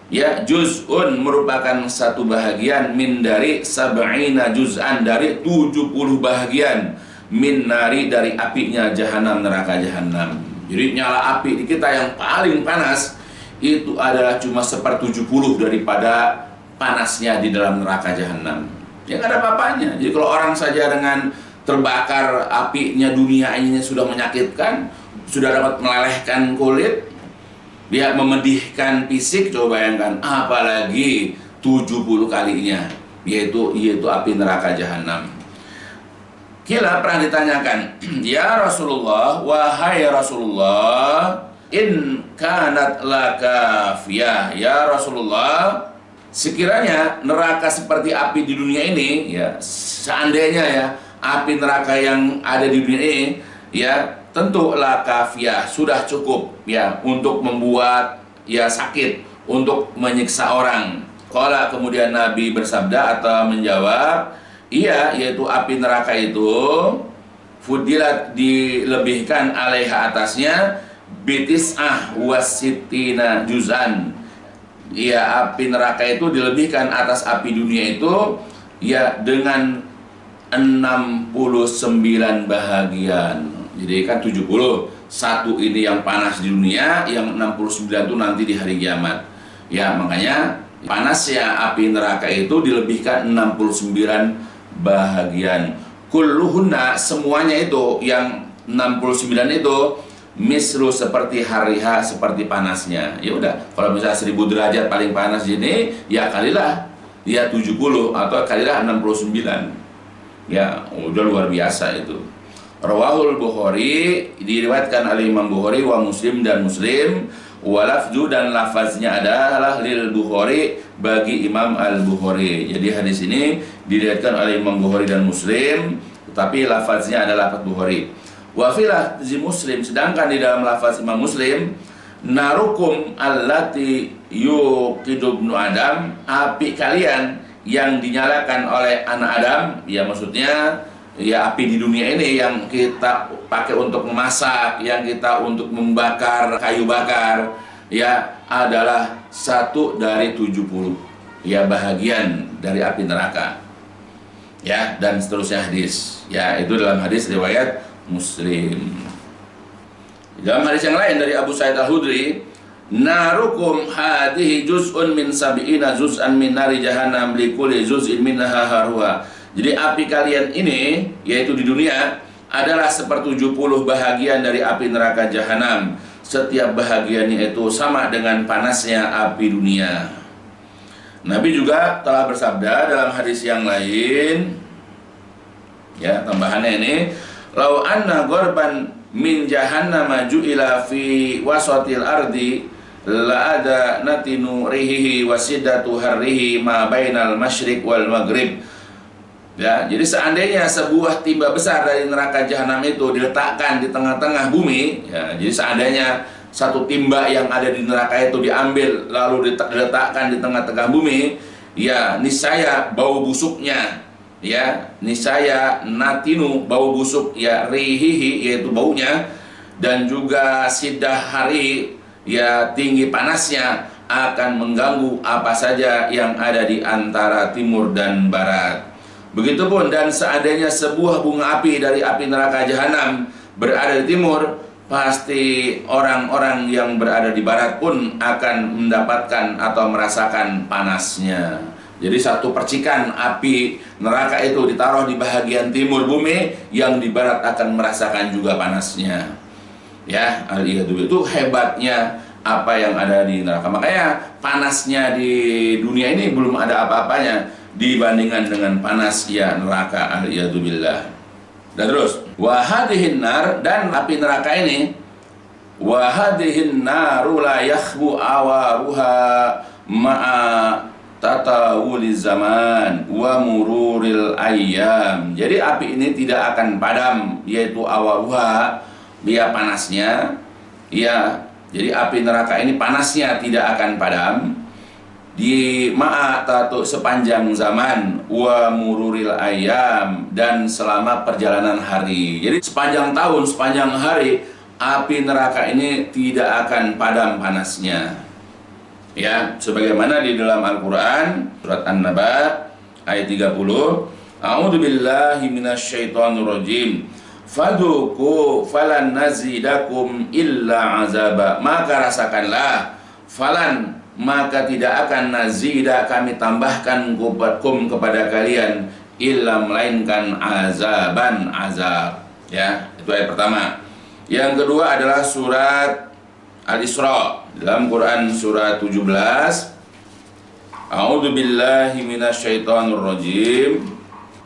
ya, juz'un, merupakan satu bahagian, min dari sab'ina juz'an, dari 70 bahagian, min nari, dari apinya jahanam, neraka jahanam. Jadi nyala api di kita yang paling panas itu adalah cuma 1/70 daripada panasnya di dalam neraka jahanam. Ya, nggak ada apa-apanya. Jadi kalau orang saja dengan terbakar apinya dunia ini sudah menyakitkan, sudah dapat melelehkan kulit, dia memedihkan fisik, coba bayangkan apalagi 70 kalinya, yaitu api neraka jahanam. Kila, pernah ditanyakan, ya Rasulullah, wahai Rasulullah, in kanat lakafiyah, ya Rasulullah, sekiranya neraka seperti api di dunia ini, ya, seandainya ya api neraka yang ada di dunia ini, ya, tentu lakafiyah, sudah cukup, ya, untuk membuat ya sakit, untuk menyiksa orang. Qala, kemudian Nabi bersabda atau menjawab, iya, yaitu api neraka itu fudilat, dilebihkan, alaiha, atasnya, bitis'ah wasitina juz'an. Ya, api neraka itu dilebihkan atas api dunia itu ya dengan 69 bahagian. Jadi kan 70, satu ini yang panas di dunia, yang 69 itu nanti di hari kiamat. Ya, makanya panasnya api neraka itu dilebihkan 69 bahagian. Kulluhunna, semuanya itu yang 69 itu mislu, seperti hari H, seperti panasnya. Ya udah, kalau misalnya 1000 derajat paling panas ini, ya kalilah ya 70 atau kalilah 69. Ya, udah luar biasa itu. Rawahul Bukhari, diriwayatkan oleh Imam Bukhari, wa Muslim, dan Muslim, wa lafzu, dan lafaznya adalah lil Bukhari, bagi Imam Al-Bukhari. Jadi hadis ini diriwayatkan oleh Imam Bukhari dan Muslim, tetapi lafaznya adalah lafaz Bukhari. Wa fi lafzi Muslim, sedangkan di dalam lafaz Imam Muslim, narukum allati yuqidu ibnu Adam, api kalian yang dinyalakan oleh anak Adam, ya maksudnya ya api di dunia ini yang kita pakai untuk memasak, yang kita untuk membakar kayu bakar, ya adalah 1 dari 70, ya bahagian dari api neraka, ya, dan seterusnya hadis, ya itu dalam hadis riwayat Muslim. Dalam hadis yang lain dari Abu Sa'id Al-Khudri, narukum hadhihi juz'un min sab'ina juz'an min nari jahannam likulli juz'in minha harwa. Jadi api kalian ini, yaitu di dunia, adalah 1/70 bahagian dari api neraka jahanam. Setiap bahagiannya itu sama dengan panasnya api dunia. Nabi juga telah bersabda dalam hadis yang lain, ya tambahannya ini, lau anna gorban min jahannama ju'ila fi wasatil ardi la ada natinu rihihi wasidatu harrihi ma bainal masyriq wal maghrib. Ya, jadi seandainya sebuah timba besar dari neraka jahanam itu diletakkan di tengah-tengah bumi, ya, jadi seandainya satu timba yang ada di neraka itu diambil lalu diletakkan di tengah-tengah bumi, ya niscaya bau busuknya, ya niscaya natinu bau busuk, ya rihihi yaitu baunya, dan juga sidah hari, ya tinggi panasnya akan mengganggu apa saja yang ada di antara timur dan barat. Begitupun dan seandainya sebuah bunga api dari api neraka jahanam berada di timur, pasti orang-orang yang berada di barat pun akan mendapatkan atau merasakan panasnya. Jadi satu percikan api neraka itu ditaruh di bahagian timur bumi, yang di barat akan merasakan juga panasnya. Ya, itu hebatnya apa yang ada di neraka. Makanya panasnya di dunia ini belum ada apa-apanya dibandingkan dengan panas ya neraka. Aliyadzubillah. Dan terus, wahadihin nar, dan api neraka ini, wahadihin naru la yakhbu awaruha ma'a tatawuli zaman wa mururil ayyam. Jadi api ini tidak akan padam, yaitu awaruha, dia panasnya, ya. Jadi api neraka ini panasnya tidak akan padam di ma'atatu sepanjang zaman, wa mururil ayam, dan selama perjalanan hari. Jadi sepanjang tahun, sepanjang hari, api neraka ini tidak akan padam panasnya. Ya, sebagaimana di dalam Al-Qur'an surat An-Naba ayat 30, a'udzubillahi minasyaitonirrajim. Fadhuku falan nazidakum illa azaba. Maka rasakanlah, falan, maka tidak akan nazida, kami tambahkan kum kepada kalian, illa melainkan azaban, azab. Ya, itu ayat pertama. Yang kedua adalah surat Al-Isra dalam Quran surat 17. A'udzubillahi minasyaitonirrajim.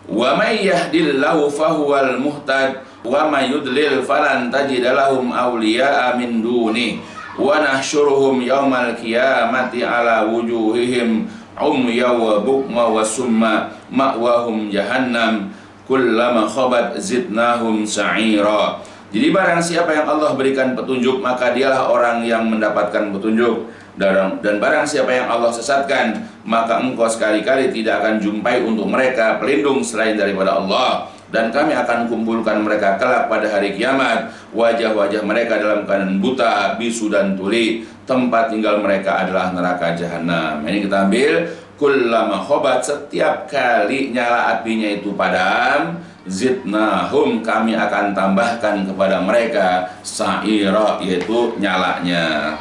Wa may yahdillahu fahuwal muhtad wa may yudlil falan tajida lahum awliya'a min duni wa nahsyuruhum yaumal qiyamati ala wujuhihim umya wa bukma wa summa ma'wahum jahannam kullama khabat zidnahum sa'ira. Jadi barang siapa yang Allah berikan petunjuk, maka dialah orang yang mendapatkan petunjuk. Dan barang siapa yang Allah sesatkan, maka engkau sekali-kali tidak akan jumpai untuk mereka pelindung selain daripada Allah. Dan kami akan kumpulkan mereka kelak pada hari kiamat, wajah-wajah mereka dalam keadaan buta, bisu dan tuli. Tempat tinggal mereka adalah neraka jahanam. Ini kita ambil, kullama khobat, setiap kali nyala apinya itu padam, zidnahum, kami akan tambahkan kepada mereka sa'ira, yaitu nyalanya.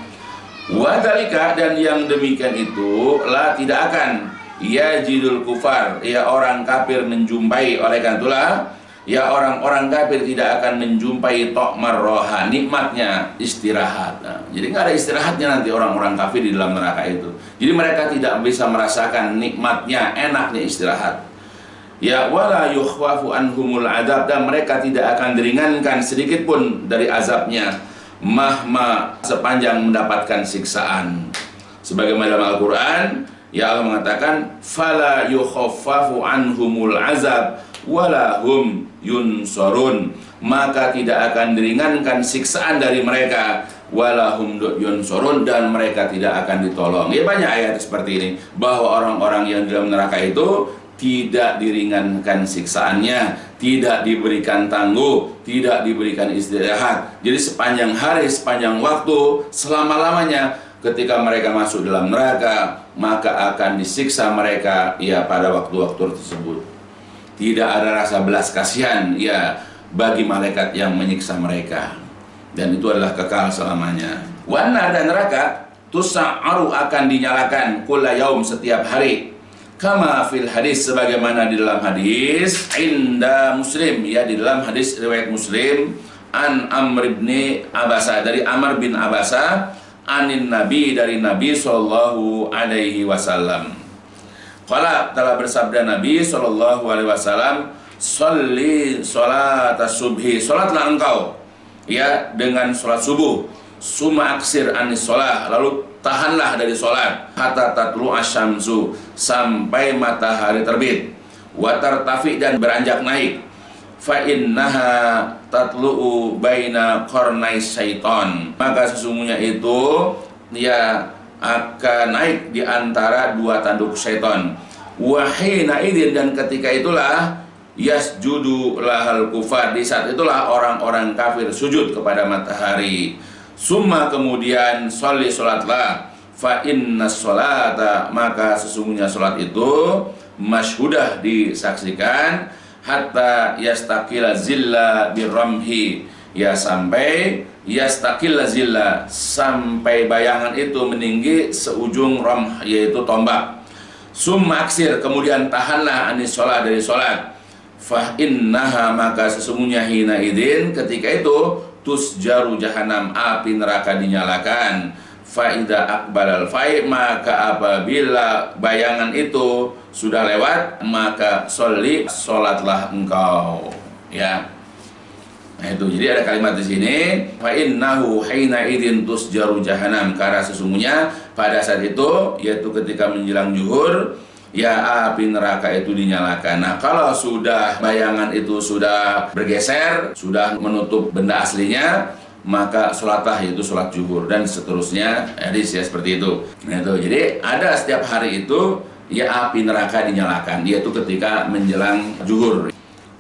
Wadhalika, dan yang demikian itu la tidak akan yajidul kufar, ya orang kafir menjumpai, oleh karena itulah ya orang-orang kafir tidak akan menjumpai tokmar roha, nikmatnya istirahat. Nah, jadi nggak ada istirahatnya nanti orang-orang kafir di dalam neraka itu. Jadi mereka tidak bisa merasakan nikmatnya, enaknya istirahat. Ya wala yukhwafu anhumul adab, dan mereka tidak akan diringankan sedikit pun dari azabnya, mahma, sepanjang mendapatkan siksaan. Sebagaimana dalam Al-Quran, ya Allah mengatakan, fala yukhaffafu anhumul azab wala hum yunsorun, maka tidak akan diringankan siksaan dari mereka, walahum yunsurun, dan mereka tidak akan ditolong. Ya, banyak ayat seperti ini bahwa orang-orang yang di dalam neraka itu tidak diringankan siksaannya, tidak diberikan tangguh, tidak diberikan istirahat. Jadi sepanjang hari, sepanjang waktu, selama-lamanya ketika mereka masuk dalam neraka, maka akan disiksa mereka ya pada waktu-waktu tersebut. Tidak ada rasa belas kasihan ya bagi malaikat yang menyiksa mereka, dan itu adalah kekal selamanya. Wana, dan neraka tusa'aru akan dinyalakan kulla yaum, setiap hari, kama fil hadis, sebagaimana di dalam hadis inda Muslim, ya di dalam hadis riwayat Muslim, an Amr bin Abasa, dari Amr bin Abasa, anin Nabi, dari Nabi sallallahu alaihi wasallam. Qala, telah bersabda Nabi sallallahu alaihi wasallam, sholli sholat subhi, sholatlah engkau ya dengan sholat subuh, summa aksir anis sholat, lalu tahanlah dari sholat, hatta tatlu asyamsu, sampai matahari terbit, wa tartafi, dan beranjak naik, fa innaha tatlu'u baina qarnai syaiton, maka sesungguhnya itu ya akan naik di antara dua tanduk syaiton. Wa hina idin, dan ketika itulah yasjudu lahal kufar, di saat itulah orang-orang kafir sujud kepada matahari. Summa, kemudian sholli, sholatlah, fa inna sholata, maka sesungguhnya sholat itu masyhudah, disaksikan, hatta yastakila zilla birramhi, ya sampai yastakila zilla, sampai bayangan itu meninggi seujung ramh, yaitu tombak. Summa aksir, kemudian tahanlah anis sholat, dari sholat, fa innaha, maka sesungguhnya hina idin, ketika itu tusjaru jahanam, api neraka dinyalakan. Faida akbalal fai, maka apabila bayangan itu sudah lewat, maka sholli, sholatlah engkau ya. Nah itu, jadi ada kalimat di sini, fa innahu hina idin tusjaru jahanam, karena sesungguhnya pada saat itu, yaitu ketika menjelang zuhur, ya api neraka itu dinyalakan. Nah kalau sudah bayangan itu sudah bergeser, sudah menutup benda aslinya, maka sholatlah, yaitu sholat zuhur, dan seterusnya, hadis ya seperti itu. Nah itu, jadi ada setiap hari itu ya api neraka dinyalakan, yaitu ketika menjelang zuhur.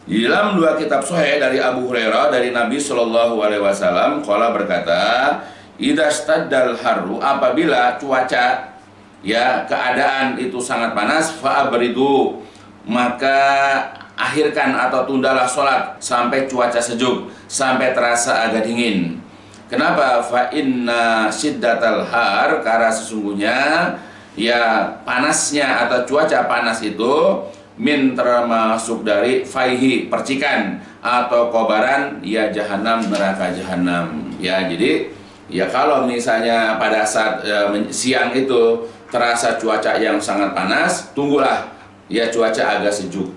Di dalam dua kitab sahih dari Abu Hurairah, dari Nabi Shallallahu Alaihi Wasallam, qala, berkata, idza staddal harru, apabila cuaca ya keadaan itu sangat panas, fa'abridu, maka akhirkan atau tundalah sholat sampai cuaca sejuk, sampai terasa agak dingin. Kenapa? Fa inna syiddatal har, karena sesungguhnya ya panasnya atau cuaca panas itu min, termasuk dari faihi, percikan atau kobaran ya jahanam, neraka jahanam ya. Jadi ya kalau misalnya pada saat siang itu terasa cuaca yang sangat panas, tunggulah ya cuaca agak sejuk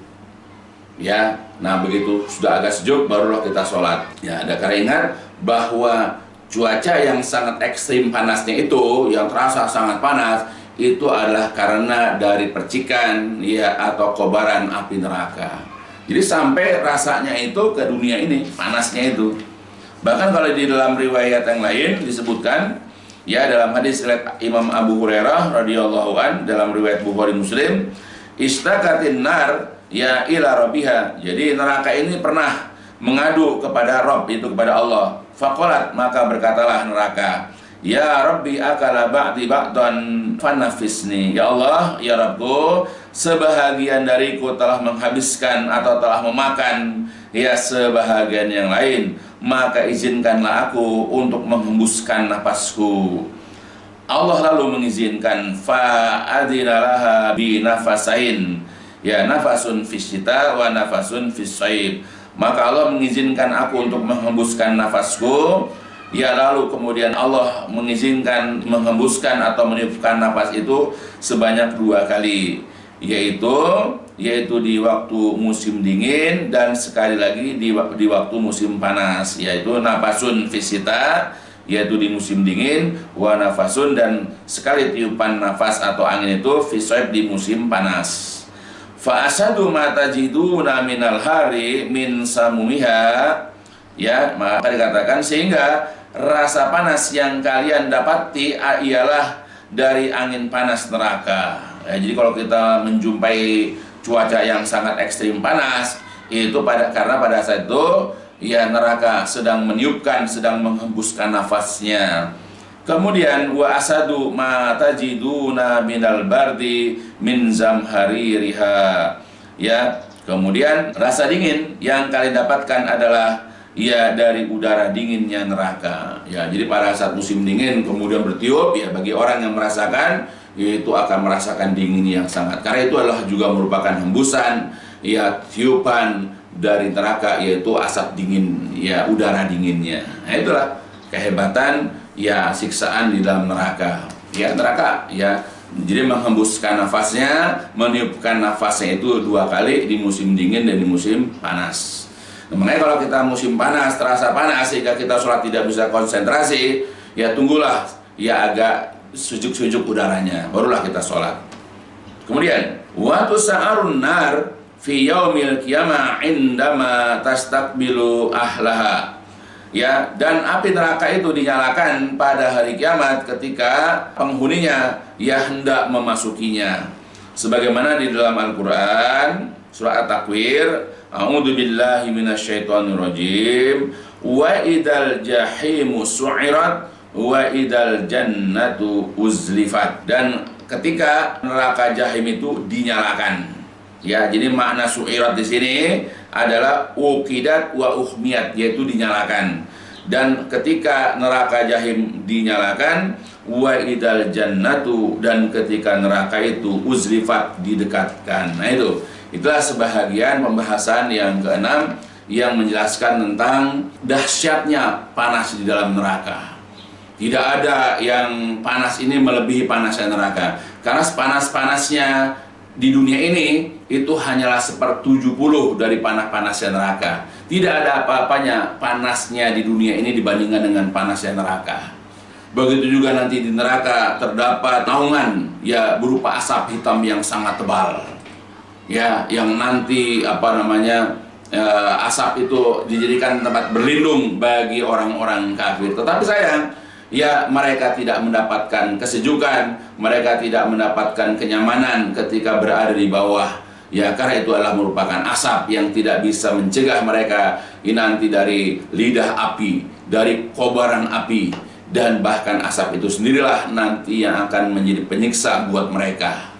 ya. Nah begitu sudah agak sejuk, barulah kita sholat ya. Ada karena ingat bahwa cuaca yang sangat ekstrim panasnya itu, yang terasa sangat panas, itu adalah karena dari percikan ya atau kobaran api neraka. Jadi sampai rasanya itu ke dunia ini, panasnya itu. Bahkan kalau di dalam riwayat yang lain disebutkan ya, dalam hadis riwayat Imam Abu Hurairah radhiyallahu an, dalam riwayat Bukhari Muslim, istakatin nar ya ila rabbiha, jadi neraka ini pernah mengadu kepada Rabb, itu kepada Allah. Faqalat, maka berkatalah neraka, ya Rabbi akala ba'di ba'dan fanafisni, ya Allah, ya Rabbku, sebahagian dariku telah menghabiskan atau telah memakan ya sebahagian yang lain, maka izinkanlah aku untuk menghembuskan nafasku. Allah lalu mengizinkan, fa'adinalaha binafasain, ya nafasun fisyita wa nafasun fisyaib, maka Allah mengizinkan aku untuk menghembuskan nafasku ya, lalu kemudian Allah mengizinkan menghembuskan atau meniupkan nafas itu sebanyak 2 kali, yaitu di waktu musim dingin dan sekali lagi di waktu musim panas, yaitu nafasun fisita, yaitu di musim dingin, wa nafasun, dan sekali tiupan nafas atau angin itu fisoib, di musim panas. Fa asadu ma tajiduna minal hari min samumiha, Ya, maka dikatakan sehingga rasa panas yang kalian dapati ialah dari angin panas neraka. Ya, jadi kalau kita menjumpai cuaca yang sangat ekstrim panas, itu karena pada saat itu ya neraka sedang meniupkan, sedang menghembuskan nafasnya. Kemudian wa asadu ma tajiduna minal bardi min zamhaririha. Ya, kemudian rasa dingin yang kalian dapatkan adalah ya dari udara dinginnya neraka. Ya, jadi pada saat musim dingin kemudian bertiup, ya bagi orang yang merasakan itu akan merasakan dingin yang sangat. Karena itu adalah juga merupakan hembusan ya tiupan dari neraka, yaitu asap dingin, ya udara dinginnya. Nah, itulah kehebatan ya siksaan di dalam neraka. Ya neraka ya jadi menghembuskan nafasnya, meniupkan nafasnya itu 2 kali di musim dingin dan di musim panas. Nah, makanya kalau kita musim panas terasa panas sehingga kita sholat tidak bisa konsentrasi, ya tunggulah ya agak sejuk-sejuk udaranya, barulah kita sholat. Kemudian wa tusa'arun nar fi yaumil qiyamah indama tastaqbilu ahlaha. Ya, dan api neraka itu dinyalakan pada hari kiamat ketika penghuninya ya hendak memasukinya. Sebagaimana di dalam Al-Qur'an surah At-Takwir, a'udzu billahi minasyaitonir rajim, wa idal jahimu su'irat wa idal jannatu uzlifat. Dan ketika neraka jahim itu dinyalakan. Ya, jadi makna su'irat di sini adalah uqidat wa uhmiyat, yaitu dinyalakan. Dan ketika neraka jahim dinyalakan, wa idal jannatu, dan ketika neraka itu uzlifat, didekatkan. Nah, itulah sebahagian pembahasan yang keenam yang menjelaskan tentang dahsyatnya panas di dalam neraka. Tidak ada yang panas ini melebihi panasnya neraka. Karena sepanas-panasnya di dunia ini itu hanyalah 1/70 dari panas-panasnya neraka. Tidak ada apa-apanya panasnya di dunia ini dibandingkan dengan panasnya neraka. Begitu juga nanti di neraka terdapat naungan ya berupa asap hitam yang sangat tebal. Ya, yang nanti asap itu dijadikan tempat berlindung bagi orang-orang kafir. Tetapi sayang, ya mereka tidak mendapatkan kesejukan, mereka tidak mendapatkan kenyamanan ketika berada di bawah. Ya, karena itu adalah merupakan asap yang tidak bisa mencegah mereka nanti dari lidah api, dari kobaran api, dan bahkan asap itu sendirilah nanti yang akan menjadi penyiksa buat mereka.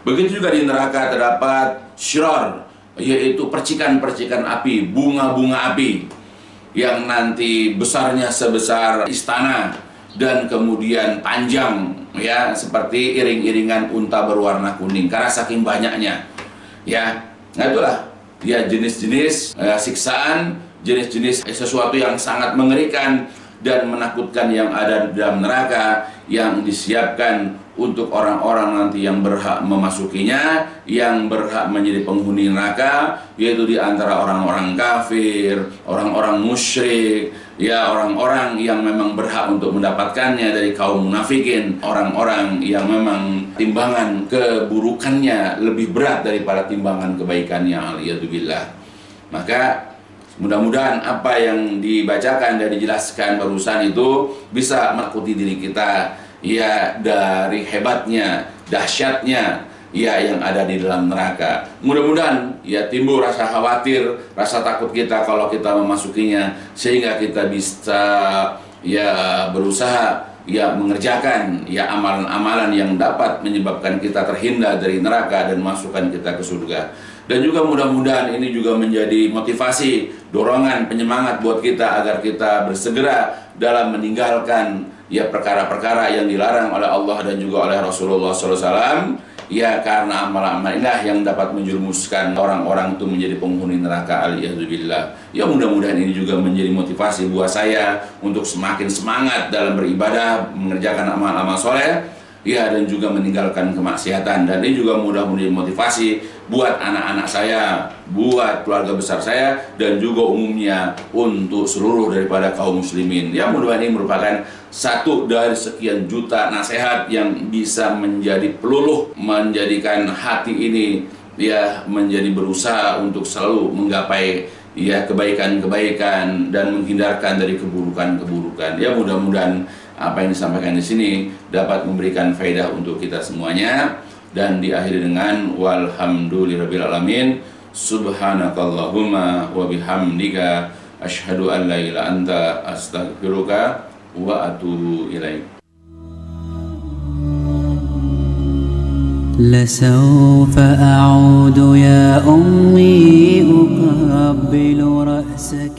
Begitu juga di neraka terdapat syiror, yaitu percikan-percikan api, bunga-bunga api yang nanti besarnya sebesar istana dan kemudian panjang ya seperti iring-iringan unta berwarna kuning karena saking banyaknya. Ya, nah itulah ya jenis-jenis siksaan, jenis-jenis sesuatu yang sangat mengerikan dan menakutkan yang ada di dalam neraka yang disiapkan untuk orang-orang nanti yang berhak memasukinya, yang berhak menjadi penghuni neraka, yaitu di antara orang-orang kafir, orang-orang musyrik, ya orang-orang yang memang berhak untuk mendapatkannya dari kaum munafikin, orang-orang yang memang timbangan keburukannya lebih berat daripada timbangan kebaikannya, aliyadzubillah. Maka mudah-mudahan apa yang dibacakan dan dijelaskan barusan itu bisa menakuti diri kita ya dari hebatnya, dahsyatnya ya yang ada di dalam neraka. Mudah-mudahan ya timbul rasa khawatir, rasa takut kita kalau kita memasukinya, sehingga kita bisa ya berusaha ya mengerjakan ya amalan-amalan yang dapat menyebabkan kita terhindar dari neraka dan masukkan kita ke surga. Dan juga mudah-mudahan ini juga menjadi motivasi, dorongan, penyemangat buat kita agar kita bersegera dalam meninggalkan ya perkara-perkara yang dilarang oleh Allah dan juga oleh Rasulullah SAW. Ya, karena amal-amal inilah yang dapat menjerumuskan orang-orang itu menjadi penghuni neraka, aliyadzubillah. Ya, mudah-mudahan ini juga menjadi motivasi buat saya untuk semakin semangat dalam beribadah, mengerjakan amal-amal soleh, ya, dan juga meninggalkan kemaksiatan. Dan ini juga mudah-mudahan motivasi buat anak-anak saya, buat keluarga besar saya, dan juga umumnya untuk seluruh daripada kaum muslimin. Ya, mudah-mudahan ini merupakan satu dari sekian juta nasihat yang bisa menjadi peluluh, menjadikan hati ini ya menjadi berusaha untuk selalu menggapai ya kebaikan-kebaikan dan menghindarkan dari keburukan-keburukan. Ya mudah-mudahan apa yang disampaikan di sini dapat memberikan faedah untuk kita semuanya, dan diakhiri dengan walhamdulillahirabbil alamin. Subhanakallahumma wa bihamdika asyhadu an la ilaha illa anta astaghfiruka wa atubu ilaik. لسوف أعود يا أمي أقبل رأسك